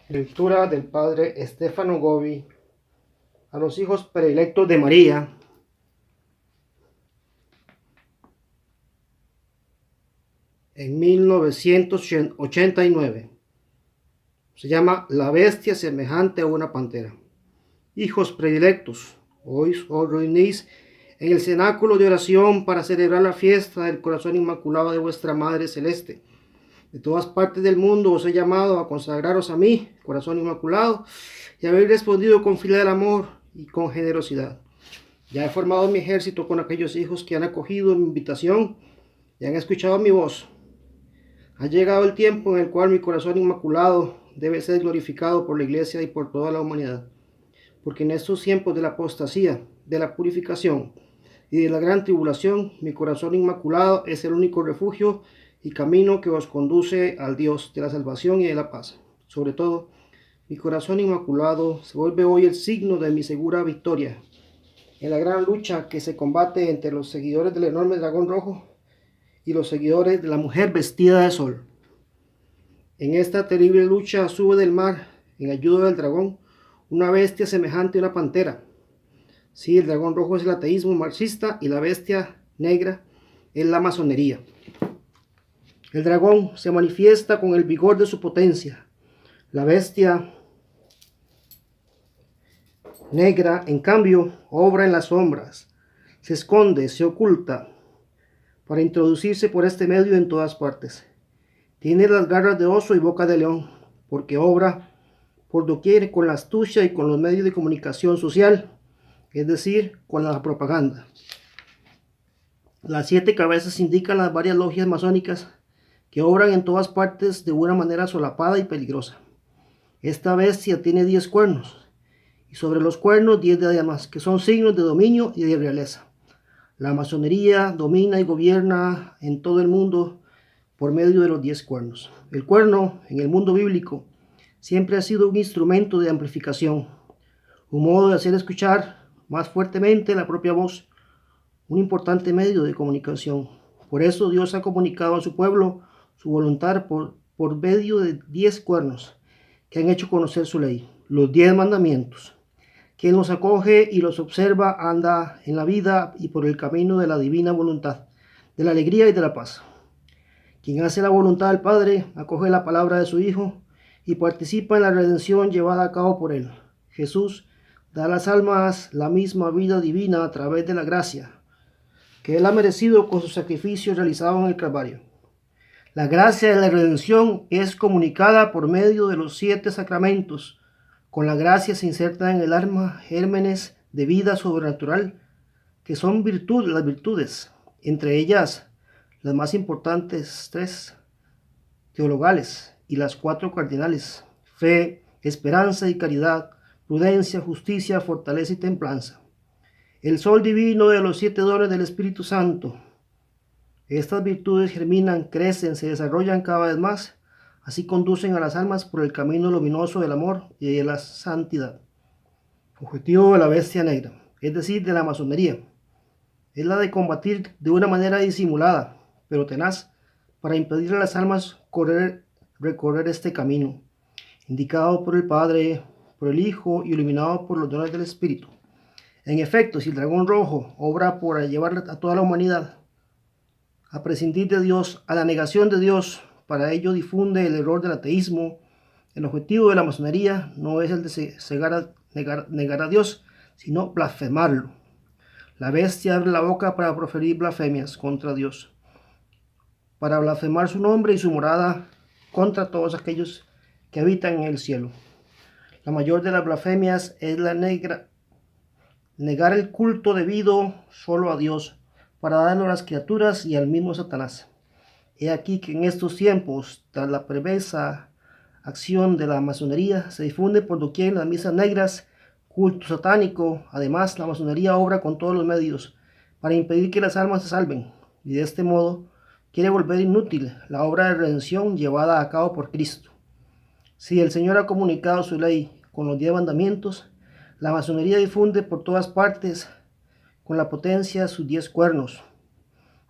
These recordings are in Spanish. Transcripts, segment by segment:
Lectura del padre Stefano Gobi a los hijos predilectos de María. En 1989. Se llama La bestia semejante a una pantera. Hijos predilectos, hoy os reunís en el cenáculo de oración para celebrar la fiesta del corazón inmaculado de vuestra Madre Celeste. De todas partes del mundo os he llamado a consagraros a mí, corazón inmaculado, y habéis respondido con filial amor y con generosidad. Ya he formado mi ejército con aquellos hijos que han acogido mi invitación y han escuchado mi voz. Ha llegado el tiempo en el cual mi corazón inmaculado debe ser glorificado por la Iglesia y por toda la humanidad, porque en estos tiempos de la apostasía, de la purificación y de la gran tribulación, mi corazón inmaculado es el único refugio y camino que os conduce al Dios de la salvación y de la paz. Sobre todo, mi corazón inmaculado se vuelve hoy el signo de mi segura victoria en la gran lucha que se combate entre los seguidores del enorme dragón rojo y los seguidores de la mujer vestida de sol. En esta terrible lucha sube del mar, en ayuda del dragón, una bestia semejante a una pantera. Sí, el dragón rojo es el ateísmo marxista y la bestia negra es la masonería. El dragón se manifiesta con el vigor de su potencia. La bestia negra, en cambio, obra en las sombras, se esconde, se oculta, para introducirse por este medio en todas partes. Tiene las garras de oso y boca de león, porque obra por doquier con la astucia y con los medios de comunicación social, es decir, con la propaganda. Las 7 cabezas indican las varias logias masónicas que obran en todas partes de una manera solapada y peligrosa. Esta bestia tiene 10 cuernos, y sobre los cuernos 10 diademas, que son signos de dominio y de realeza. La masonería domina y gobierna en todo el mundo por medio de los 10 cuernos. El cuerno, en el mundo bíblico, siempre ha sido un instrumento de amplificación, un modo de hacer escuchar más fuertemente la propia voz, un importante medio de comunicación. Por eso Dios ha comunicado a su pueblo su voluntad por medio de 10 cuernos que han hecho conocer su ley, los 10 mandamientos. Quien los acoge y los observa anda en la vida y por el camino de la divina voluntad, de la alegría y de la paz. Quien hace la voluntad del Padre acoge la palabra de su Hijo y participa en la redención llevada a cabo por él. Jesús da a las almas la misma vida divina a través de la gracia que él ha merecido con su sacrificio realizado en el Calvario. La gracia de la redención es comunicada por medio de los 7 sacramentos. Con la gracia se insertan en el alma gérmenes de vida sobrenatural, que son las virtudes, entre ellas las más importantes 3 teologales y las 4 cardinales: fe, esperanza y caridad, prudencia, justicia, fortaleza y templanza. El sol divino de los 7 dones del Espíritu Santo. Estas virtudes germinan, crecen, se desarrollan cada vez más, así conducen a las almas por el camino luminoso del amor y de la santidad. Objetivo de la bestia negra, es decir, de la masonería, es la de combatir de una manera disimulada, pero tenaz, para impedir a las almas recorrer este camino, indicado por el Padre, por el Hijo y iluminado por los dones del Espíritu. En efecto, si el dragón rojo obra por llevar a toda la humanidad a prescindir de Dios, a la negación de Dios, para ello difunde el error del ateísmo. El objetivo de la masonería no es el de negar a Dios, sino blasfemarlo. La bestia abre la boca para proferir blasfemias contra Dios, para blasfemar su nombre y su morada contra todos aquellos que habitan en el cielo. La mayor de las blasfemias es negar el culto debido solo a Dios, para darlo a las criaturas y al mismo Satanás. He aquí que en estos tiempos, tras la perversa acción de la masonería, se difunde por doquier las misas negras, culto satánico. Además, la masonería obra con todos los medios para impedir que las almas se salven, y de este modo quiere volver inútil la obra de redención llevada a cabo por Cristo. Si el Señor ha comunicado su ley con los 10 mandamientos, la masonería difunde por todas partes con la potencia sus 10 cuernos,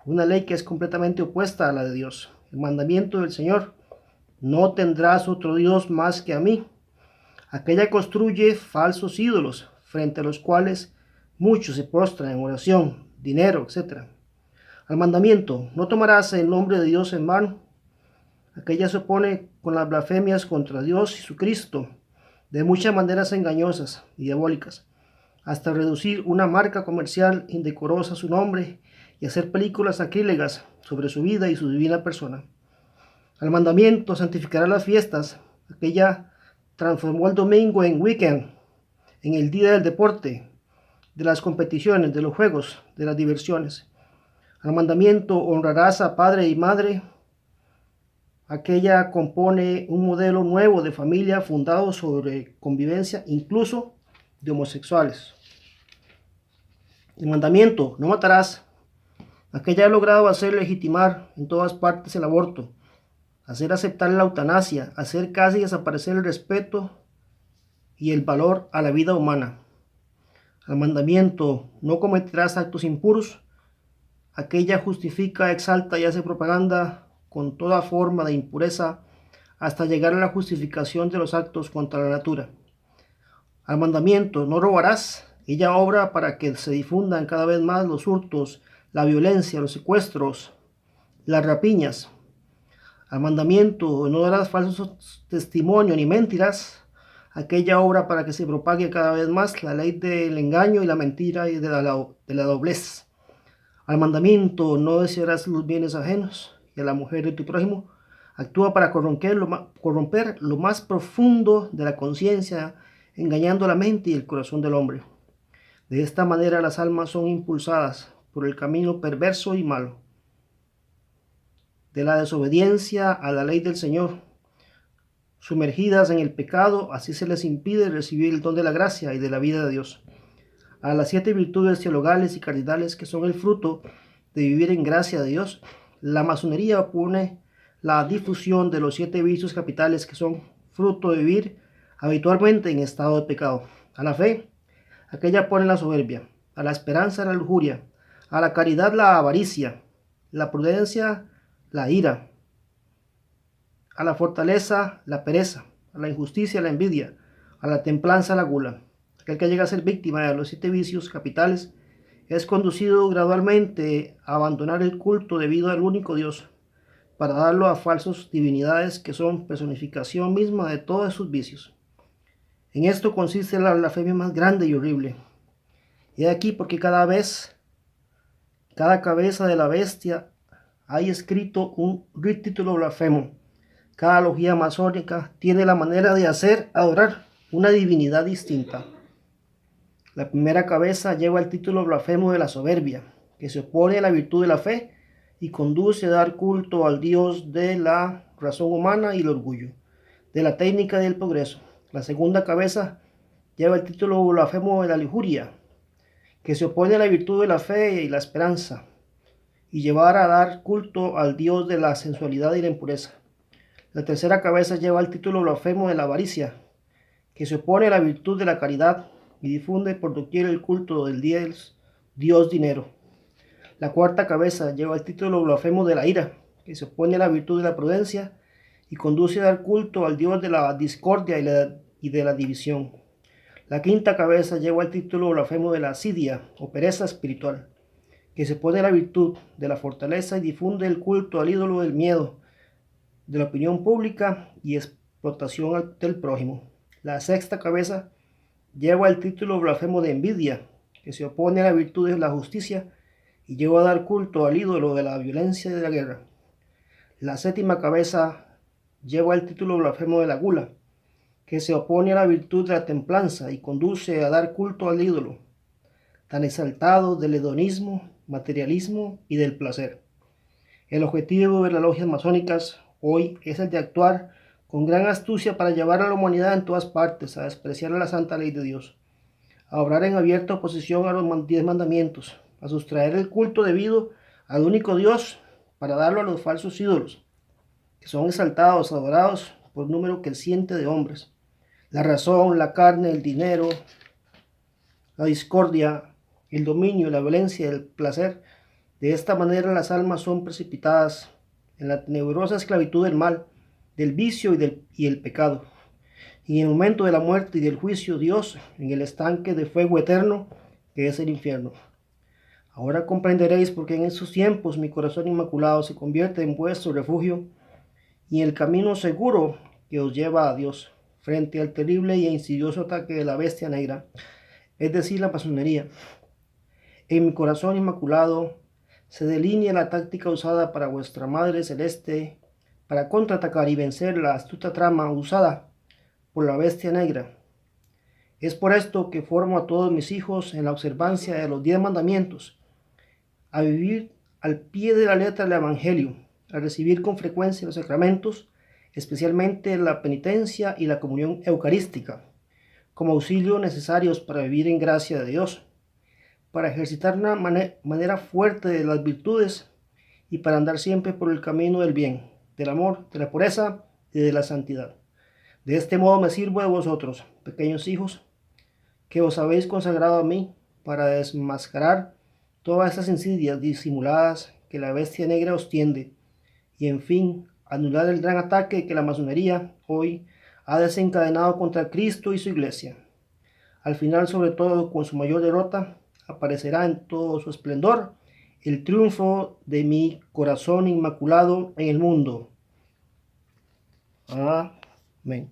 una ley que es completamente opuesta a la de Dios. El mandamiento del Señor: no tendrás otro Dios más que a mí, Aquella construye falsos ídolos, frente a los cuales muchos se postran en oración, dinero, etc. Al mandamiento, no tomarás el nombre de Dios en vano. Aquella se opone con las blasfemias contra Dios y su Cristo, de muchas maneras engañosas y diabólicas, hasta reducir una marca comercial indecorosa a su nombre y hacer películas sacrílegas sobre su vida y su divina persona. Al mandamiento, santificará las fiestas. Aquella transformó el domingo en weekend, en el día del deporte, de las competiciones, de los juegos, de las diversiones. Al mandamiento, honrarás a padre y madre. Aquella compone un modelo nuevo de familia fundado sobre convivencia, incluso de homosexuales. El mandamiento, no matarás. Aquella ha logrado hacer legitimar en todas partes el aborto, hacer aceptar la eutanasia, hacer casi desaparecer el respeto y el valor a la vida humana. Al mandamiento, no cometerás actos impuros. Aquella justifica, exalta y hace propaganda con toda forma de impureza hasta llegar a la justificación de los actos contra la natura. Al mandamiento, no robarás. Ella obra para que se difundan cada vez más los hurtos, la violencia, los secuestros, las rapiñas. Al mandamiento, no darás falsos testimonios ni mentirás. Aquella obra para que se propague cada vez más la ley del engaño y la mentira y de la doblez. Al mandamiento, no desearás los bienes ajenos, y a la mujer de tu prójimo. Actúa para corromper lo más profundo de la conciencia, engañando la mente y el corazón del hombre. De esta manera las almas son impulsadas por el camino perverso y malo, de la desobediencia a la ley del Señor. Sumergidas en el pecado, así se les impide recibir el don de la gracia y de la vida de Dios. A las 7 virtudes teologales y caridades que son el fruto de vivir en gracia de Dios, la masonería opone la difusión de los 7 vicios capitales que son fruto de vivir habitualmente en estado de pecado. A la fe, aquella pone la soberbia, a la esperanza la lujuria, a la caridad la avaricia, la prudencia la ira, a la fortaleza la pereza, a la injusticia la envidia, a la templanza la gula. Aquel que llega a ser víctima de los 7 vicios capitales es conducido gradualmente a abandonar el culto debido al único Dios, para darlo a falsas divinidades que son personificación misma de todos sus vicios. En esto consiste la blasfemia más grande y horrible. Y aquí porque cada cabeza de la bestia hay escrito un título blasfemo. Cada logía masónica tiene la manera de hacer adorar una divinidad distinta. La primera cabeza lleva el título blasfemo de la soberbia, que se opone a la virtud de la fe y conduce a dar culto al Dios de la razón humana y el orgullo, de la técnica y del progreso. La segunda cabeza lleva el título blasfemo de la lujuria, que se opone a la virtud de la fe y la esperanza, y llevar a dar culto al Dios de la sensualidad y la impureza. La tercera cabeza lleva el título blasfemo de la avaricia, que se opone a la virtud de la caridad y difunde por doquier el culto del Dios dinero. La cuarta cabeza lleva el título blasfemo de la ira, que se opone a la virtud de la prudencia y conduce a dar culto al Dios de la discordia y de la división. La quinta cabeza lleva el título blasfemo de la asidia o pereza espiritual, que se opone a la virtud de la fortaleza y difunde el culto al ídolo del miedo, de la opinión pública y explotación del prójimo. La sexta cabeza lleva el título blasfemo de envidia, que se opone a la virtud de la justicia y lleva a dar culto al ídolo de la violencia y de la guerra. La séptima cabeza lleva el título blasfemo de la gula, que se opone a la virtud de la templanza y conduce a dar culto al ídolo tan exaltado del hedonismo, materialismo y del placer. El objetivo de las logias masónicas hoy es el de actuar con gran astucia para llevar a la humanidad en todas partes a despreciar a la santa ley de Dios, a obrar en abierta oposición a los 10 mandamientos, a sustraer el culto debido al único Dios para darlo a los falsos ídolos, que son exaltados, adorados por un número creciente de hombres. La razón, la carne, el dinero, la discordia, el dominio, la violencia, el placer. De esta manera las almas son precipitadas en la tenebrosa esclavitud del mal, del vicio y el pecado. y en el momento de la muerte y del juicio, Dios en el estanque de fuego eterno que es el infierno. Ahora comprenderéis por qué en estos tiempos mi corazón inmaculado se convierte en vuestro refugio y el camino seguro que os lleva a Dios frente al terrible e insidioso ataque de la bestia negra, es decir, la masonería. En mi corazón inmaculado se delinea la táctica usada para vuestra Madre Celeste para contraatacar y vencer la astuta trama usada por la bestia negra. Es por esto que formo a todos mis hijos en la observancia de los 10 mandamientos, a vivir al pie de la letra del Evangelio, a recibir con frecuencia los sacramentos, especialmente la penitencia y la comunión eucarística, como auxilio necesarios para vivir en gracia de Dios, para ejercitar una manera fuerte de las virtudes y para andar siempre por el camino del bien, del amor, de la pureza y de la santidad. De este modo me sirvo de vosotros, pequeños hijos, que os habéis consagrado a mí para desmascarar todas estas insidias disimuladas que la bestia negra os tiende y, en fin, anular el gran ataque que la masonería hoy ha desencadenado contra Cristo y su iglesia. Al final, sobre todo, con su mayor derrota, aparecerá en todo su esplendor el triunfo de mi corazón inmaculado en el mundo. Amén.